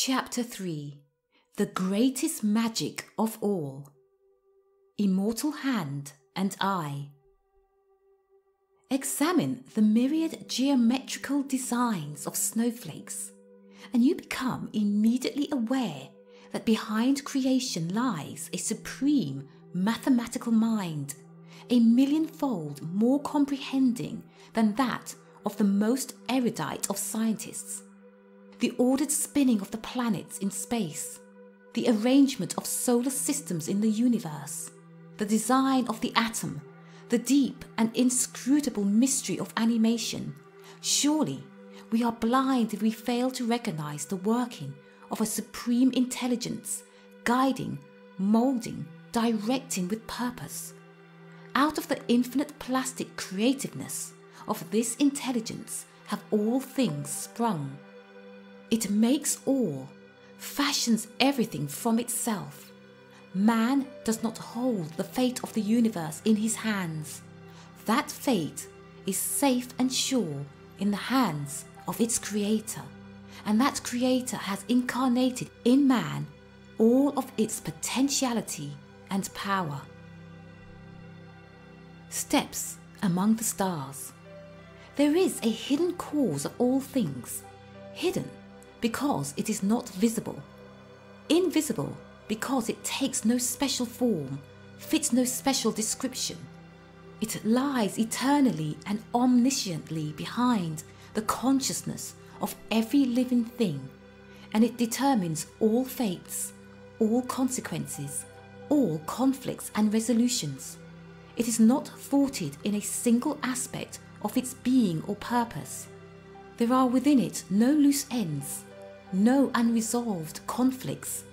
Chapter 3. The Greatest Magic of All. Immortal Hand and Eye. Examine the myriad geometrical designs of snowflakes, and you become immediately aware that behind creation lies a supreme mathematical mind, a millionfold more comprehending than that of the most erudite of scientists. The ordered spinning of the planets in space, the arrangement of solar systems in the universe, the design of the atom, the deep and inscrutable mystery of animation. Surely we are blind if we fail to recognize the working of a supreme intelligence, guiding, molding, directing with purpose. Out of the infinite plastic creativeness of this intelligence have all things sprung. It makes all, fashions everything from itself. Man does not hold the fate of the universe in his hands. That fate is safe and sure in the hands of its creator, and that creator has incarnated in man all of its potentiality and power. Steps among the stars. There is a hidden cause of all things, hidden because it is not visible, invisible because it takes no special form, fits no special description. It lies eternally and omnisciently behind the consciousness of every living thing, and it determines all fates, all consequences, all conflicts and resolutions. It is not thwarted in a single aspect of its being or purpose. There are within it no loose ends, no unresolved conflicts.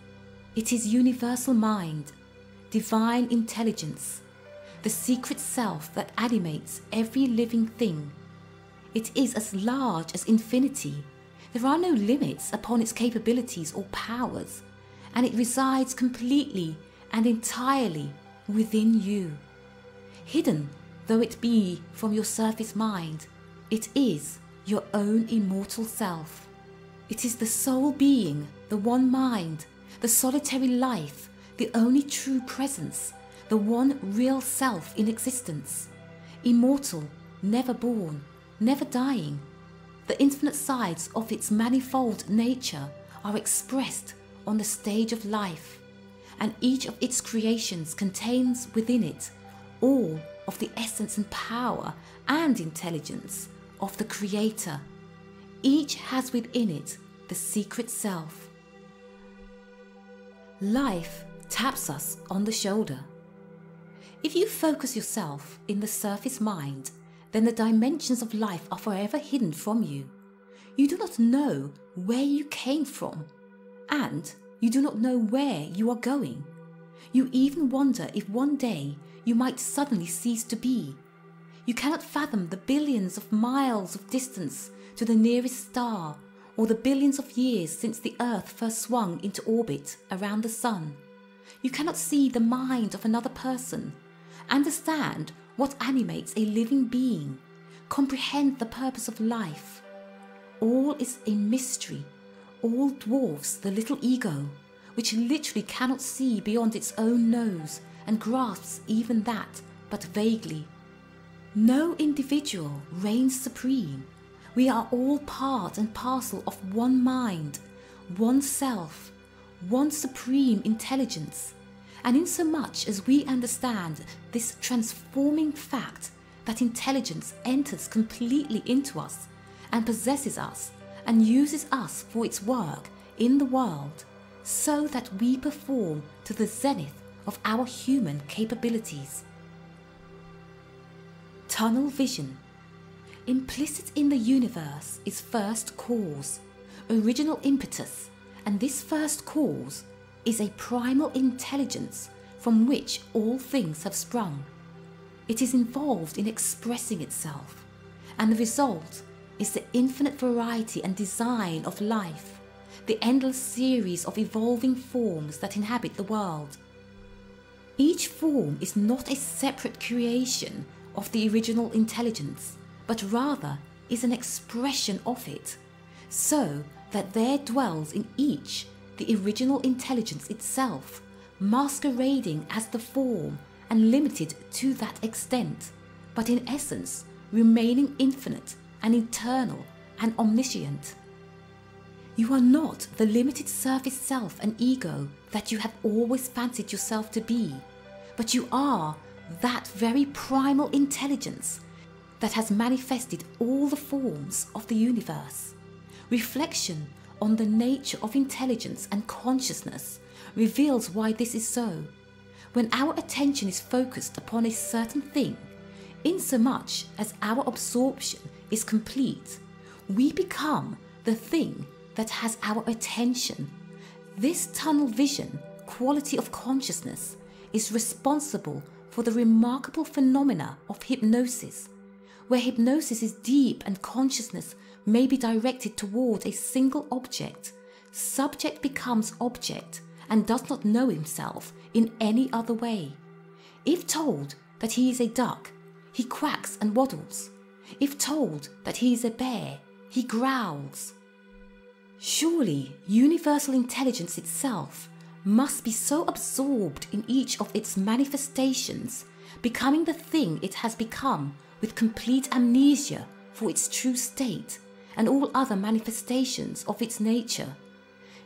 It is universal mind, divine intelligence, the secret self that animates every living thing. It is as large as infinity. There are no limits upon its capabilities or powers, and it resides completely and entirely within you. Hidden though it be from your surface mind, it is your own immortal self. It is the sole being, the one mind, the solitary life, the only true presence, the one real self in existence. Immortal, never born, never dying. The infinite sides of its manifold nature are expressed on the stage of life, and each of its creations contains within it all of the essence and power and intelligence of the Creator. Each has within it the secret self. Life taps us on the shoulder. If you focus yourself in the surface mind, then the dimensions of life are forever hidden from you. You do not know where you came from, and you do not know where you are going. You even wonder if one day you might suddenly cease to be. You cannot fathom the billions of miles of distance to the nearest star, or the billions of years since the Earth first swung into orbit around the Sun. You cannot see the mind of another person, understand what animates a living being, comprehend the purpose of life. All is a mystery. All dwarfs the little ego, which literally cannot see beyond its own nose and grasps even that but vaguely. No individual reigns supreme. We are all part and parcel of one mind, one self, one supreme intelligence. And insomuch as we understand this transforming fact that intelligence enters completely into us and possesses us and uses us for its work in the world, so that we perform to the zenith of our human capabilities. Tunnel vision. Implicit in the universe is first cause, original impetus, and this first cause is a primal intelligence from which all things have sprung. It is involved in expressing itself, and the result is the infinite variety and design of life, the endless series of evolving forms that inhabit the world. Each form is not a separate creation of the original intelligence, but rather is an expression of it. So that there dwells in each the original intelligence itself, masquerading as the form and limited to that extent, but in essence remaining infinite and eternal and omniscient. You are not the limited surface self and ego that you have always fancied yourself to be, but you are that very primal intelligence that has manifested all the forms of the universe. Reflection on the nature of intelligence and consciousness reveals why this is so. When our attention is focused upon a certain thing, insomuch as our absorption is complete, we become the thing that has our attention. This tunnel vision quality of consciousness is responsible for the remarkable phenomena of hypnosis. Where hypnosis is deep and consciousness may be directed toward a single object, subject becomes object and does not know himself in any other way. If told that he is a duck, he quacks and waddles. If told that he is a bear, he growls. Surely universal intelligence itself must be so absorbed in each of its manifestations, becoming the thing it has become with complete amnesia for its true state and all other manifestations of its nature.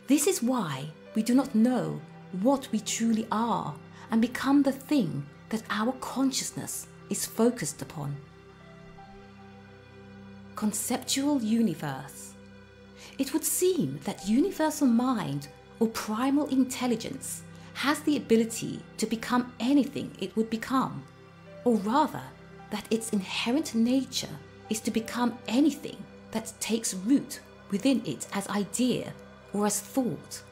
This is why we do not know what we truly are and become the thing that our consciousness is focused upon. Conceptual universe. It would seem that universal mind or primal intelligence has the ability to become anything it would become, or rather that its inherent nature is to become anything that takes root within it as idea or as thought.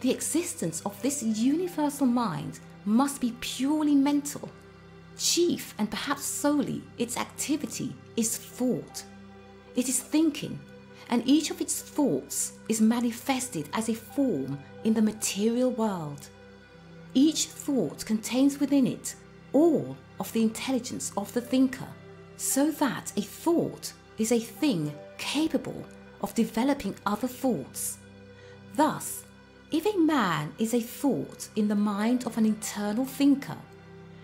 The existence of this universal mind must be purely mental. Chief and perhaps solely its activity is thought. It is thinking, and each of its thoughts is manifested as a form in the material world. Each thought contains within it all of the intelligence of the thinker, so that a thought is a thing capable of developing other thoughts. Thus, if a man is a thought in the mind of an eternal thinker,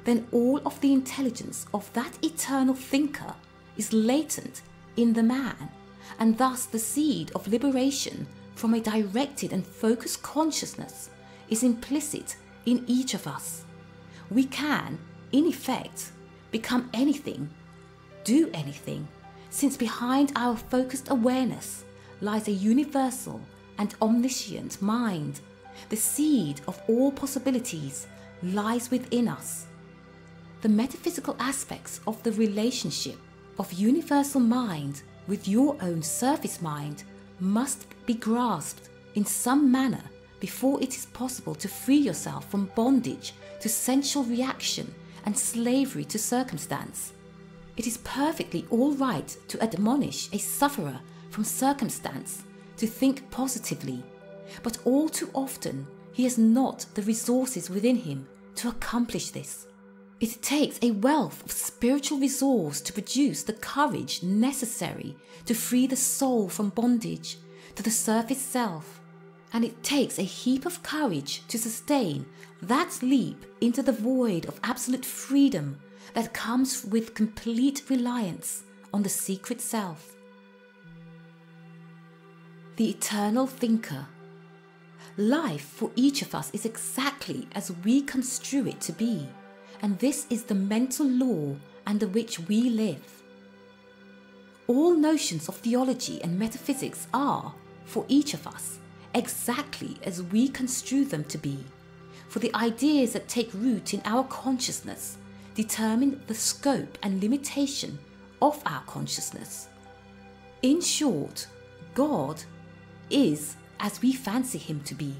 then all of the intelligence of that eternal thinker is latent in the man, and thus the seed of liberation from a directed and focused consciousness is implicit in each of us. We can, in effect, become anything, do anything, since behind our focused awareness lies a universal and omniscient mind. The seed of all possibilities lies within us. The metaphysical aspects of the relationship of universal mind with your own surface mind must be grasped in some manner before it is possible to free yourself from bondage to sensual reaction and slavery to circumstance. It is perfectly all right to admonish a sufferer from circumstance to think positively, but all too often he has not the resources within him to accomplish this. It takes a wealth of spiritual resource to produce the courage necessary to free the soul from bondage to the surface self, and it takes a heap of courage to sustain that leap into the void of absolute freedom that comes with complete reliance on the secret self. The eternal thinker. Life for each of us is exactly as we construe it to be, and this is the mental law under which we live. All notions of theology and metaphysics are, for each of us, exactly as we construe them to be, for the ideas that take root in our consciousness determine the scope and limitation of our consciousness. In short, God is as we fancy him to be,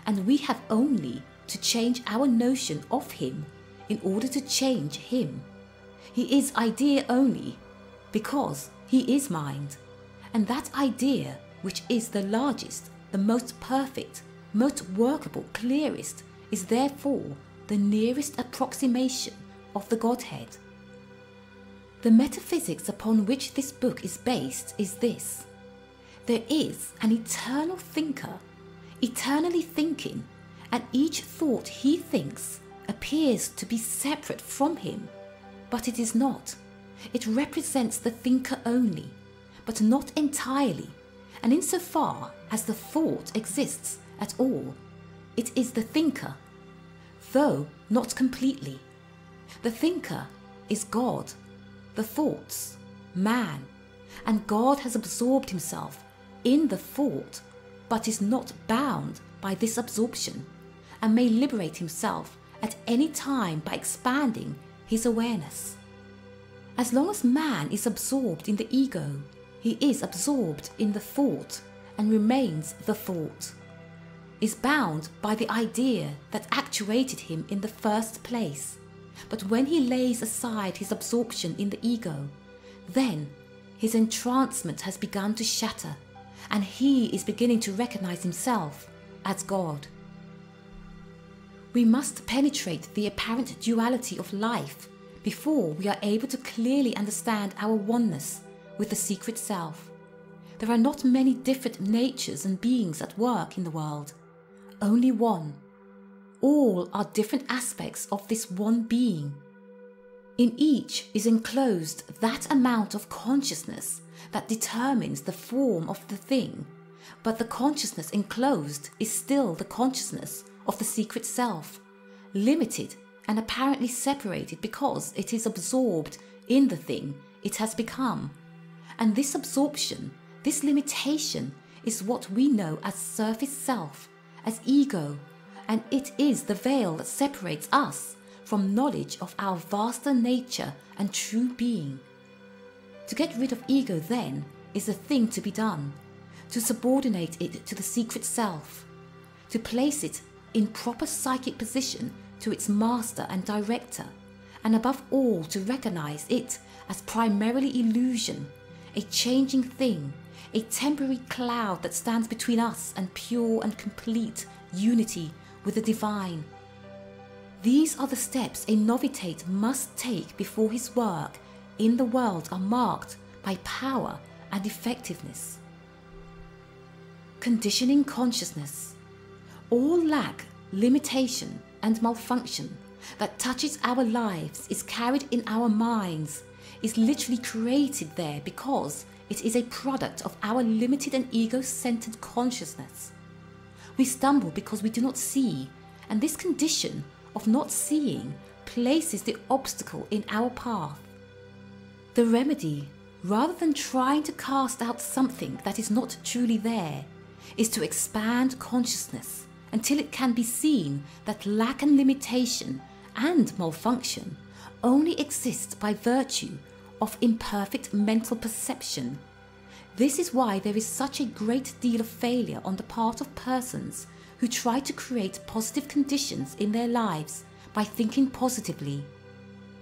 and we have only to change our notion of him in order to change him. He is idea only because he is mind, and that idea, which is the largest, the most perfect, most workable, clearest, is therefore the nearest approximation of the Godhead. The metaphysics upon which this book is based is this: There is an eternal thinker, eternally thinking, and each thought he thinks appears to be separate from him, but it is not. It represents the thinker only, but not entirely, and insofar as the thought exists at all, it is the thinker, though not completely. The thinker is God, the thoughts, man, and God has absorbed himself in the thought, but is not bound by this absorption, and may liberate himself at any time by expanding his awareness. As long as man is absorbed in the ego, he is absorbed in the thought and remains the thought, is bound by the idea that actuated him in the first place. But when he lays aside his absorption in the ego, then his entrancement has begun to shatter, and he is beginning to recognize himself as God. We must penetrate the apparent duality of life before we are able to clearly understand our oneness with the secret self. There are not many different natures and beings at work in the world, only one. All are different aspects of this one being. In each is enclosed that amount of consciousness that determines the form of the thing, but the consciousness enclosed is still the consciousness of the secret self, limited and apparently separated because it is absorbed in the thing it has become. And this absorption, this limitation, is what we know as surface self, as ego, and it is the veil that separates us from knowledge of our vaster nature and true being. To get rid of ego, then, is the thing to be done, to subordinate it to the secret self, to place it in proper psychic position to its master and director, and above all to recognize it as primarily illusion, a changing thing, a temporary cloud that stands between us and pure and complete unity with the divine. These are the steps a novitate must take before his work in the world are marked by power and effectiveness. Conditioning consciousness. All lack, limitation, and malfunction that touches our lives is carried in our minds, is literally created there because it is a product of our limited and ego-centered consciousness. We stumble because we do not see, and this condition of not seeing places the obstacle in our path. The remedy, rather than trying to cast out something that is not truly there, is to expand consciousness until it can be seen that lack and limitation and malfunction only exist by virtue of imperfect mental perception. This is why there is such a great deal of failure on the part of persons who try to create positive conditions in their lives by thinking positively.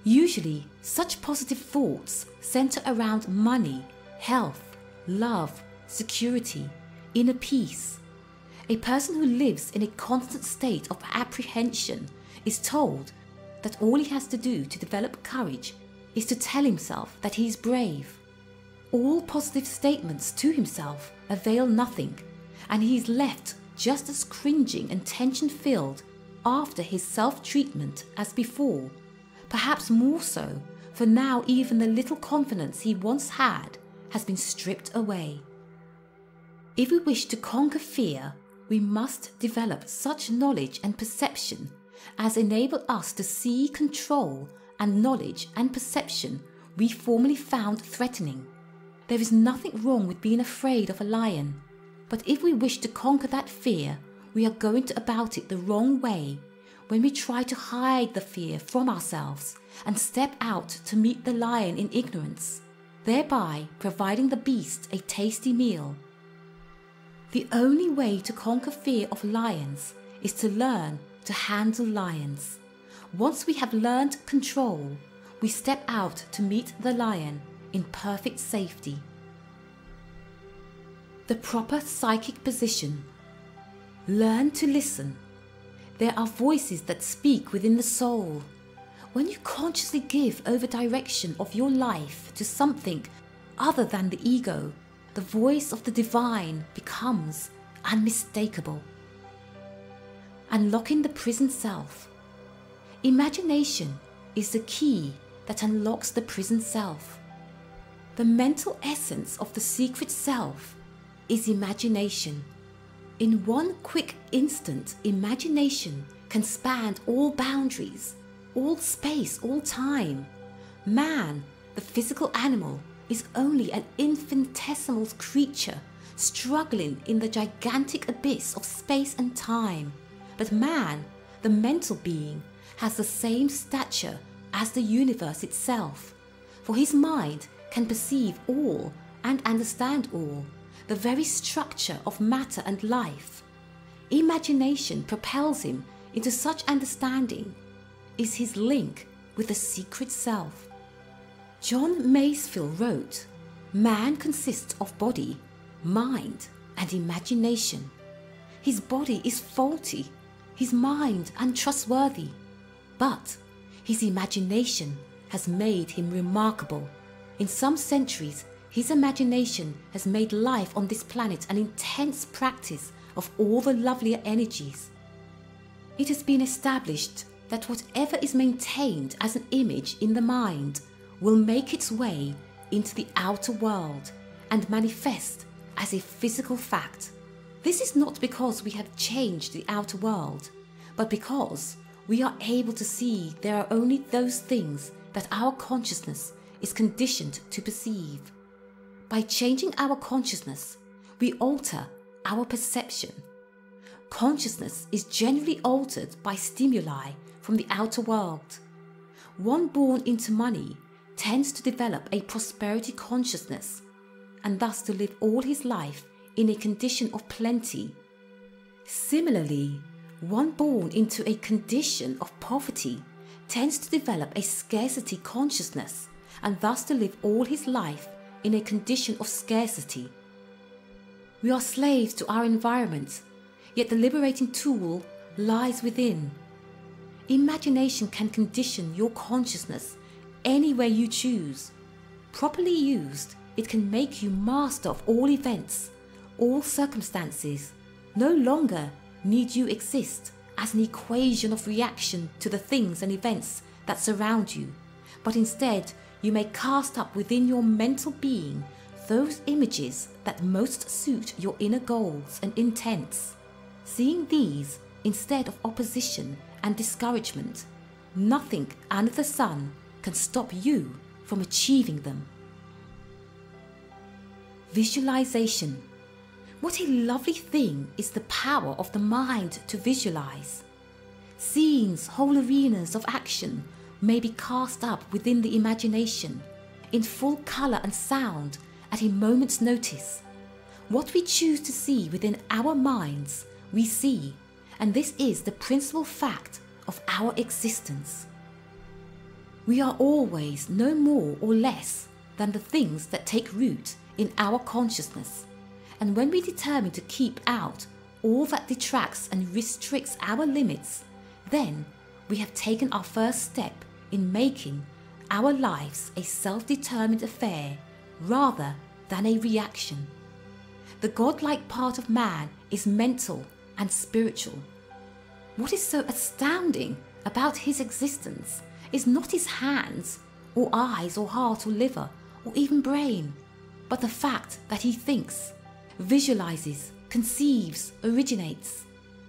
Usually, such positive thoughts center around money, health, love, security, inner peace. A person who lives in a constant state of apprehension is told that all he has to do to develop courage is to tell himself that he is brave. All positive statements to himself avail nothing, and he is left just as cringing and tension-filled after his self-treatment as before, perhaps more so, for now even the little confidence he once had has been stripped away. If we wish to conquer fear, we must develop such knowledge and perception as enable us to see, control, and knowledge and perception we formerly found threatening. There is nothing wrong with being afraid of a lion, but if we wish to conquer that fear, we are going about it the wrong way when we try to hide the fear from ourselves and step out to meet the lion in ignorance, thereby providing the beast a tasty meal. The only way to conquer fear of lions is to learn to handle lions. Once we have learned control, we step out to meet the lion in perfect safety. The proper psychic position. Learn to listen. There are voices that speak within the soul. When you consciously give over direction of your life to something other than the ego the voice of the divine becomes unmistakable. Unlocking the prison self. Imagination is the key that unlocks the prison self. The mental essence of the secret self is imagination. In one quick instant, imagination can span all boundaries, all space, all time. Man, the physical animal, is only an infinitesimal creature struggling in the gigantic abyss of space and time. But man, the mental being, has the same stature as the universe itself, for his mind can perceive all and understand all, the very structure of matter and life. Imagination propels him into such understanding, is his link with the secret self. John Masefield wrote, "Man consists of body, mind, and imagination. His body is faulty, his mind untrustworthy, but his imagination has made him remarkable. In some centuries, his imagination has made life on this planet an intense practice of all the lovelier energies. It has been established that whatever is maintained as an image in the mind will make its way into the outer world and manifest as a physical fact. This is not because we have changed the outer world, but because we are able to see there are only those things that our consciousness is conditioned to perceive. By changing our consciousness, we alter our perception. Consciousness is generally altered by stimuli from the outer world. One born into money tends to develop a prosperity consciousness and thus to live all his life in a condition of plenty. Similarly, one born into a condition of poverty tends to develop a scarcity consciousness and thus to live all his life in a condition of scarcity. We are slaves to our environment, yet the liberating tool lies within. Imagination can condition your consciousness any way you choose. Properly used, it can make you master of all events, all circumstances. No longer need you exist as an equation of reaction to the things and events that surround you, but instead you may cast up within your mental being those images that most suit your inner goals and intents. Seeing these instead of opposition and discouragement, nothing under the sun can stop you from achieving them. Visualization. What a lovely thing is the power of the mind to visualize. Scenes, whole arenas of action may be cast up within the imagination, in full colour and sound at a moment's notice. What we choose to see within our minds, we see, and this is the principal fact of our existence. We are always no more or less than the things that take root in our consciousness, and when we determine to keep out all that detracts and restricts our limits, then we have taken our first step in making our lives a self-determined affair rather than a reaction. The godlike part of man is mental and spiritual. What is so astounding about his existence is not his hands or eyes or heart or liver or even brain, but the fact that he thinks, visualizes, conceives, originates.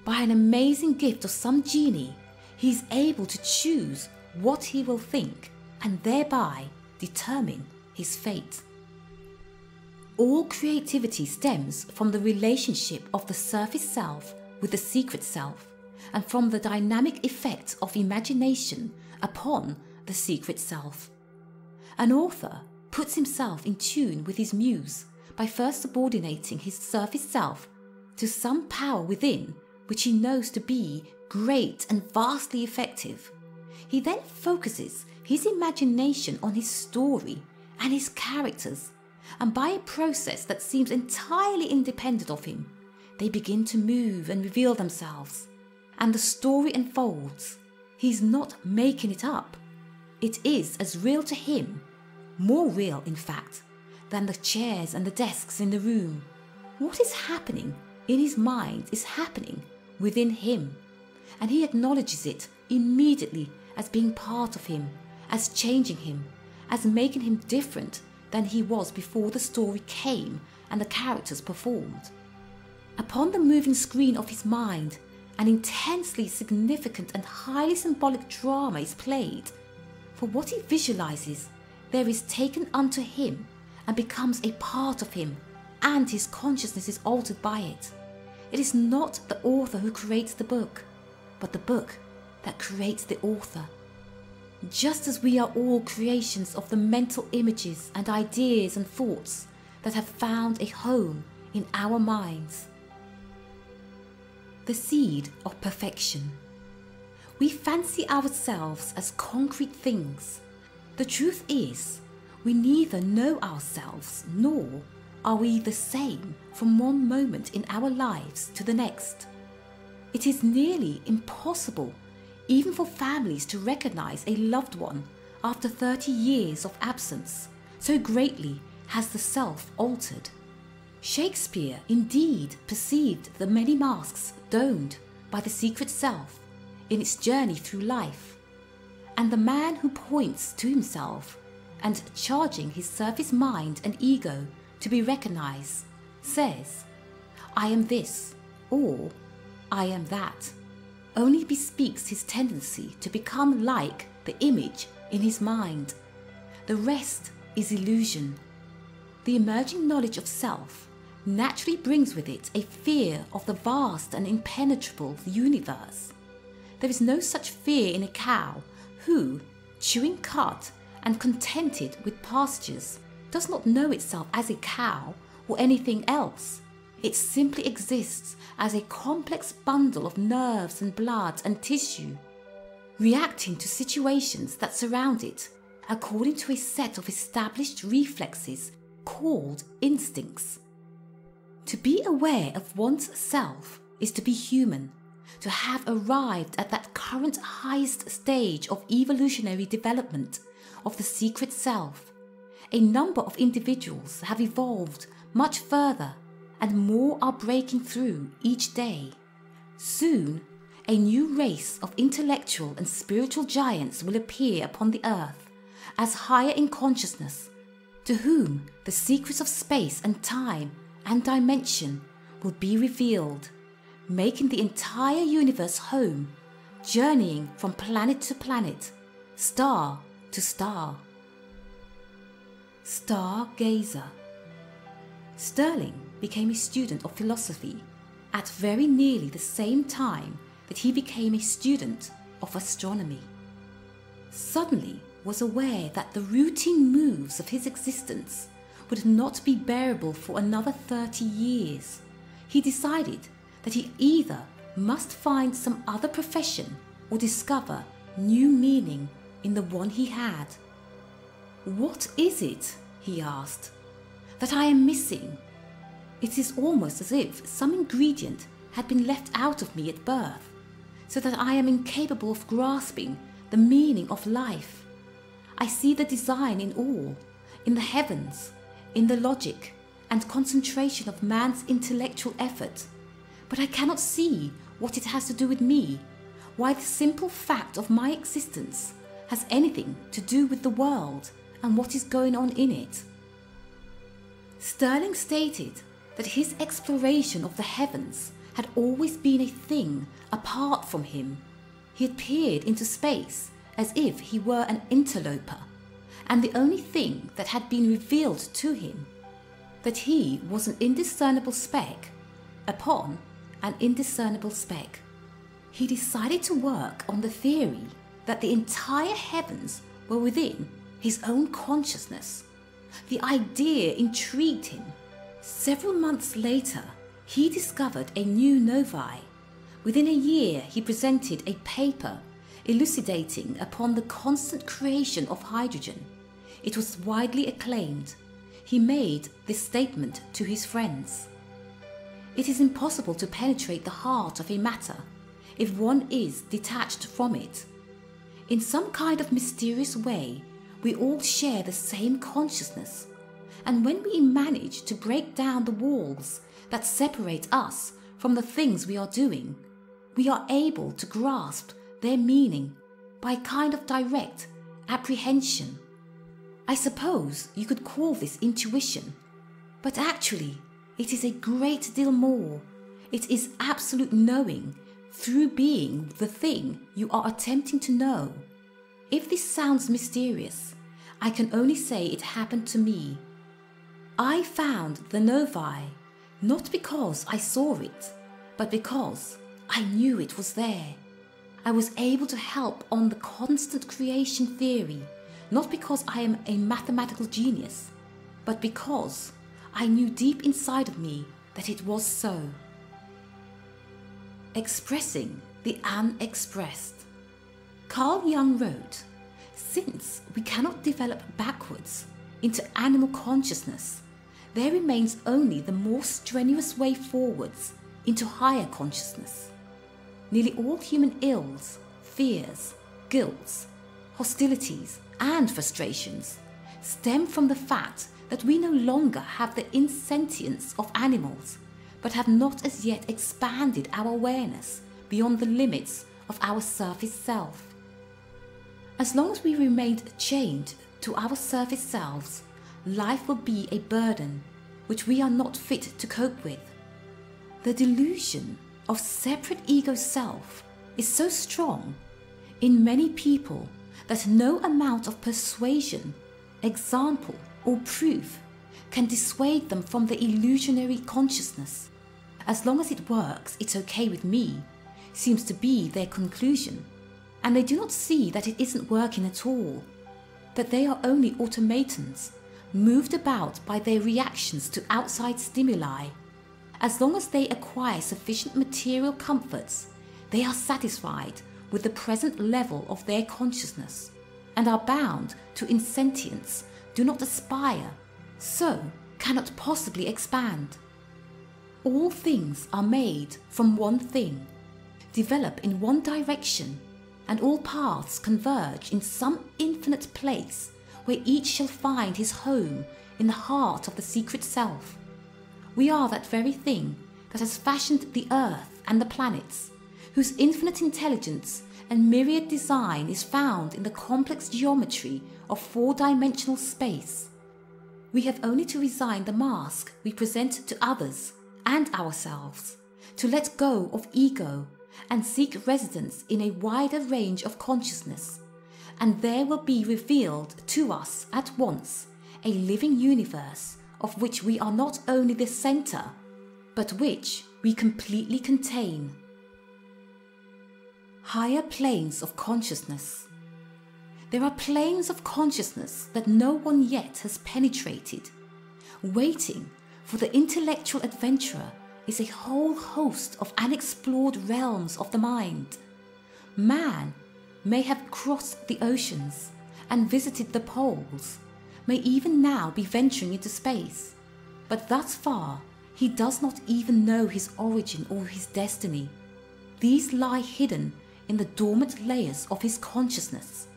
By an amazing gift of some genie, he is able to choose what he will think and thereby determine his fate. All creativity stems from the relationship of the surface self with the secret self, and from the dynamic effect of imagination upon the secret self. An author puts himself in tune with his muse by first subordinating his surface self to some power within which he knows to be great and vastly effective. He then focuses his imagination on his story and his characters, and by a process that seems entirely independent of him, they begin to move and reveal themselves, and the story unfolds. He's not making it up. It is as real to him, more real in fact, than the chairs and the desks in the room. What is happening in his mind is happening within him, and he acknowledges it immediately as being part of him, as changing him, as making him different than he was before the story came and the characters performed. Upon the moving screen of his mind, an intensely significant and highly symbolic drama is played, for what he visualizes there is taken unto him and becomes a part of him, and his consciousness is altered by it. It is not the author who creates the book, but the book that creates the author. Just as we are all creations of the mental images and ideas and thoughts that have found a home in our minds. The seed of perfection. We fancy ourselves as concrete things. The truth is, we neither know ourselves nor are we the same from one moment in our lives to the next. It is nearly impossible even for families to recognize a loved one after 30 years of absence, so greatly has the self altered. Shakespeare indeed perceived the many masks donned by the secret self in its journey through life, and the man who points to himself and charging his surface mind and ego to be recognized says, "I am this," or "I am that," only bespeaks his tendency to become like the image in his mind. The rest is illusion. The emerging knowledge of self naturally brings with it a fear of the vast and impenetrable universe. There is no such fear in a cow who, chewing cud and contented with pastures, does not know itself as a cow or anything else. It simply exists as a complex bundle of nerves and blood and tissue, reacting to situations that surround it according to a set of established reflexes called instincts. To be aware of one's self is to be human, to have arrived at that current highest stage of evolutionary development of the secret self. A number of individuals have evolved much further, and more are breaking through each day. Soon, a new race of intellectual and spiritual giants will appear upon the earth, as higher in consciousness, to whom the secrets of space and time and dimension will be revealed, making the entire universe home, journeying from planet to planet, star to star. Stargazer. Sterling became a student of philosophy at very nearly the same time that he became a student of astronomy. Suddenly was aware that the routine moves of his existence would not be bearable for another 30 years. He decided that he either must find some other profession or discover new meaning in the one he had. "What is it," he asked, "that I am missing? It is almost as if some ingredient had been left out of me at birth, so that I am incapable of grasping the meaning of life. I see the design in all, in the heavens, in the logic and concentration of man's intellectual effort, but I cannot see what it has to do with me, why the simple fact of my existence has anything to do with the world and what is going on in it." Sterling stated that his exploration of the heavens had always been a thing apart from him. He had peered into space as if he were an interloper, and the only thing that had been revealed to him, that he was an indiscernible speck upon an indiscernible speck. He decided to work on the theory that the entire heavens were within his own consciousness. The idea intrigued him. Several months later, he discovered a new novae. Within a year, he presented a paper elucidating upon the constant creation of hydrogen. It was widely acclaimed. He made this statement to his friends: "It is impossible to penetrate the heart of a matter if one is detached from it. In some kind of mysterious way, we all share the same consciousness, And when we manage to break down the walls that separate us from the things we are doing, we are able to grasp their meaning by a kind of direct apprehension. I suppose you could call this intuition, but actually it is a great deal more. It is absolute knowing through being the thing you are attempting to know. If this sounds mysterious, I can only say it happened to me. I found the novi not because I saw it, but because I knew it was there. I was able to help on the constant creation theory, not because I am a mathematical genius, but because I knew deep inside of me that it was so. Expressing the unexpressed. Carl Jung wrote, "Since we cannot develop backwards into animal consciousness, there remains only the more strenuous way forwards into higher consciousness. Nearly all human ills, fears, guilts, hostilities, and frustrations stem from the fact that we no longer have the insentience of animals, but have not as yet expanded our awareness beyond the limits of our surface self. As long as we remained chained to our surface selves, life will be a burden which we are not fit to cope with. The delusion of separate ego self is so strong in many people that no amount of persuasion, example, or proof can dissuade them from the illusionary consciousness. As long as it works, it's okay with me, seems to be their conclusion, and they do not see that it isn't working at all, that they are only automatons, moved about by their reactions to outside stimuli. As long as they acquire sufficient material comforts, they are satisfied with the present level of their consciousness, and are bound to insentience, do not aspire, so cannot possibly expand. All things are made from one thing, develop in one direction, and all paths converge in some infinite place where each shall find his home in the heart of the secret self. We are that very thing that has fashioned the earth and the planets, whose infinite intelligence and myriad design is found in the complex geometry of four-dimensional space. We have only to resign the mask we present to others and ourselves, to let go of ego and seek residence in a wider range of consciousness, and there will be revealed to us at once a living universe of which we are not only the center, but which we completely contain. Higher planes of consciousness. There are planes of consciousness that no one yet has penetrated. Waiting for the intellectual adventurer is a whole host of unexplored realms of the mind. Man may have crossed the oceans and visited the poles, may even now be venturing into space, but thus far he does not even know his origin or his destiny. These lie hidden in the dormant layers of his consciousness.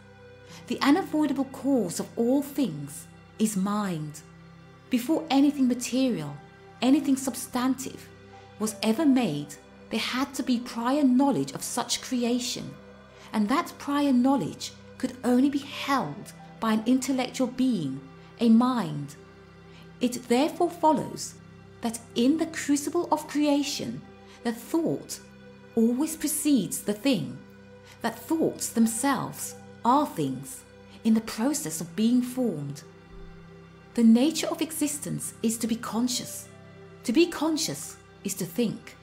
The unavoidable cause of all things is mind. Before anything material, anything substantive, was ever made, there had to be prior knowledge of such creation, and that prior knowledge could only be held by an intellectual being, a mind. It therefore follows that in the crucible of creation, the thought always precedes the thing, that thoughts themselves are things in the process of being formed. The nature of existence is to be conscious. To be conscious is to think.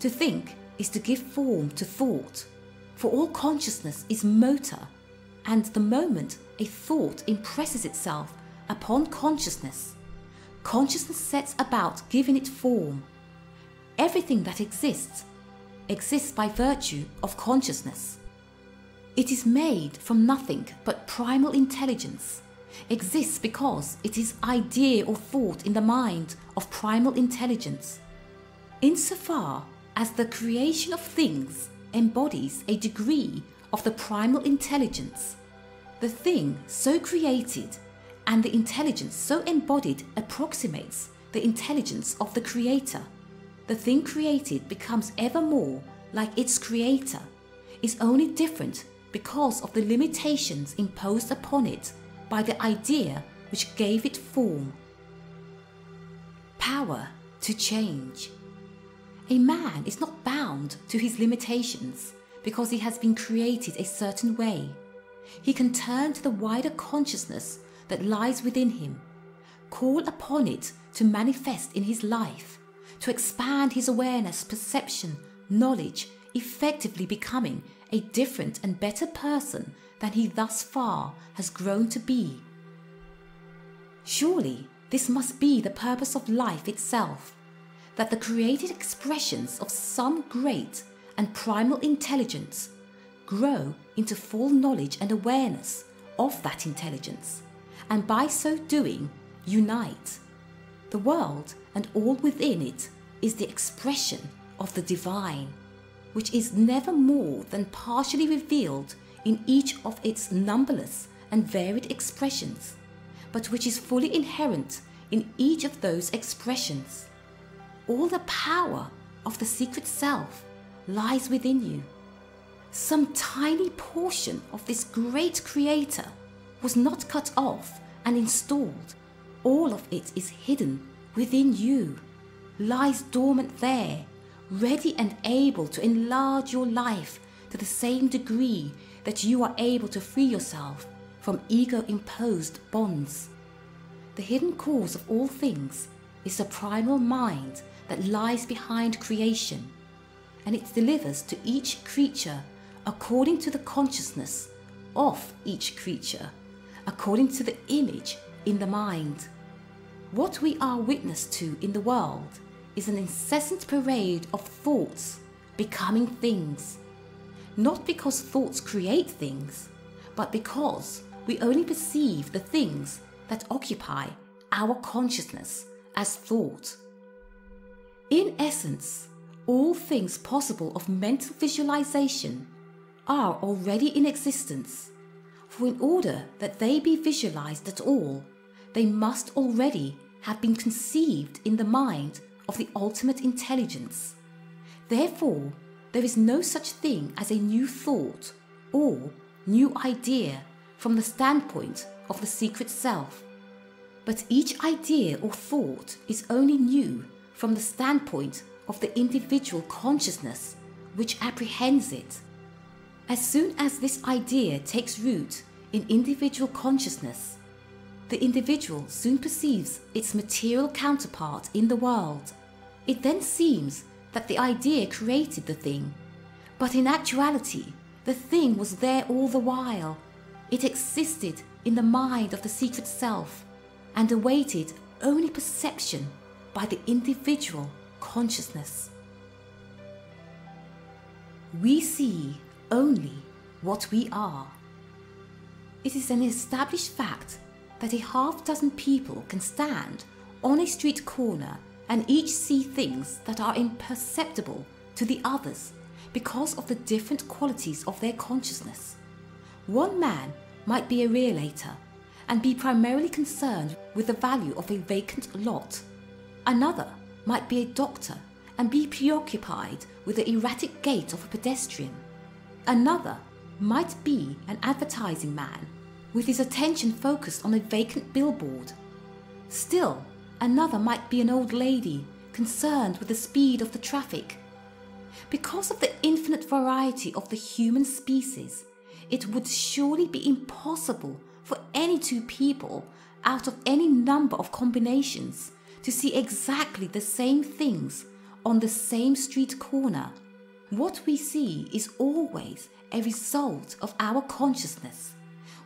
To think is to give form to thought. For all consciousness is motor, and the moment a thought impresses itself upon consciousness, consciousness sets about giving it form. Everything that exists by virtue of consciousness. It is made from nothing but primal intelligence, exists because it is idea or thought in the mind of primal intelligence. Insofar as the creation of things embodies a degree of the primal intelligence, the thing so created and the intelligence so embodied approximates the intelligence of the Creator. The thing created becomes ever more like its Creator, is only different because of the limitations imposed upon it by the idea which gave it form. Power to change. A man is not bound to his limitations because he has been created a certain way. He can turn to the wider consciousness that lies within him, call upon it to manifest in his life, to expand his awareness, perception, knowledge, effectively becoming a different and better person than he thus far has grown to be. Surely this must be the purpose of life itself, that the created expressions of some great and primal intelligence grow into full knowledge and awareness of that intelligence, and by so doing unite. The world and all within it is the expression of the divine, which is never more than partially revealed in each of its numberless and varied expressions, but which is fully inherent in each of those expressions. All the power of the secret self lies within you. Some tiny portion of this great Creator was not cut off and installed. All of it is hidden within you, lies dormant there, ready and able to enlarge your life to the same degree that you are able to free yourself from ego-imposed bonds. The hidden cause of all things is the primal mind that lies behind creation, and it delivers to each creature according to the consciousness of each creature, according to the image in the mind. What we are witness to in the world is an incessant parade of thoughts becoming things, not because thoughts create things, but because we only perceive the things that occupy our consciousness as thought. In essence, all things possible of mental visualization are already in existence, for in order that they be visualized at all, they must already have been conceived in the mind of the ultimate intelligence. Therefore, there is no such thing as a new thought or new idea from the standpoint of the secret self, but each idea or thought is only new from the standpoint of the individual consciousness which apprehends it. As soon as this idea takes root in individual consciousness, the individual soon perceives its material counterpart in the world. It then seems that the idea created the thing, but in actuality, the thing was there all the while. It existed in the mind of the secret self and awaited only perception by the individual consciousness. We see only what we are. It is an established fact that a half-dozen people can stand on a street corner and each see things that are imperceptible to the others because of the different qualities of their consciousness. One man might be a realtor and be primarily concerned with the value of a vacant lot. Another might be a doctor and be preoccupied with the erratic gait of a pedestrian. Another might be an advertising man with his attention focused on a vacant billboard. Still, another might be an old lady concerned with the speed of the traffic. Because of the infinite variety of the human species, it would surely be impossible for any two people out of any number of combinations to see exactly the same things on the same street corner. What we see is always a result of our consciousness.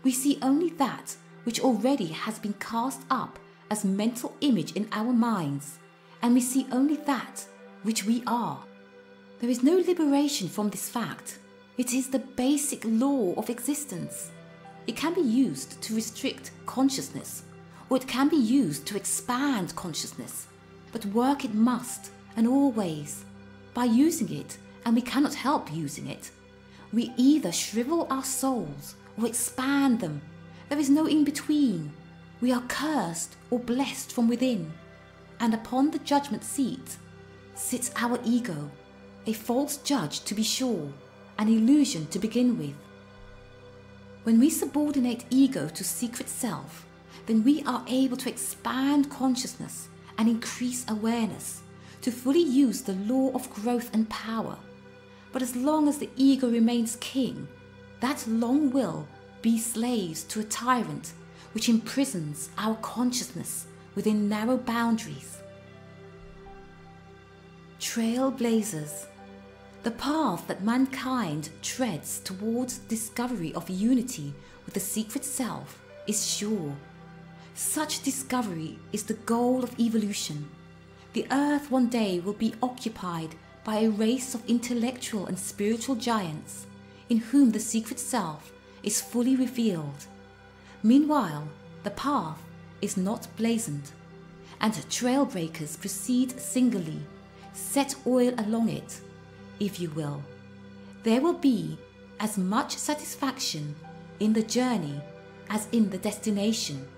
We see only that which already has been cast up as mental image in our minds, and we see only that which we are. There is no liberation from this fact. It is the basic law of existence. It can be used to restrict consciousness, or it can be used to expand consciousness, but work it must and always. By using it, and we cannot help using it, we either shrivel our souls or expand them. There is no in-between. We are cursed or blessed from within, and upon the judgment seat sits our ego, a false judge to be sure, an illusion to begin with. When we subordinate ego to secret self, then we are able to expand consciousness and increase awareness to fully use the law of growth and power. But as long as the ego remains king, that long will be slaves to a tyrant which imprisons our consciousness within narrow boundaries. Trailblazers. The path that mankind treads towards discovery of unity with the secret self is sure. Such discovery is the goal of evolution. The earth one day will be occupied by a race of intellectual and spiritual giants in whom the secret self is fully revealed. Meanwhile, the path is not blazoned, and trailbreakers proceed singly, set oil along it, if you will. There will be as much satisfaction in the journey as in the destination,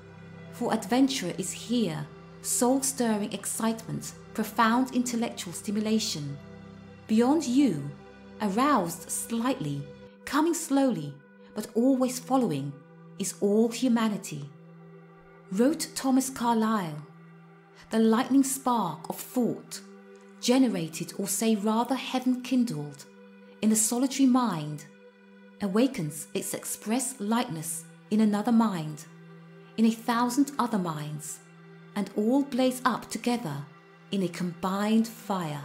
for adventure is here soul-stirring excitement, profound intellectual stimulation. Beyond you, aroused slightly, coming slowly, but always following, is all humanity. Wrote Thomas Carlyle, the lightning spark of thought, generated, or say rather heaven kindled, in the solitary mind, awakens its express lightness in another mind, in 1,000 other minds, and all blaze up together in a combined fire.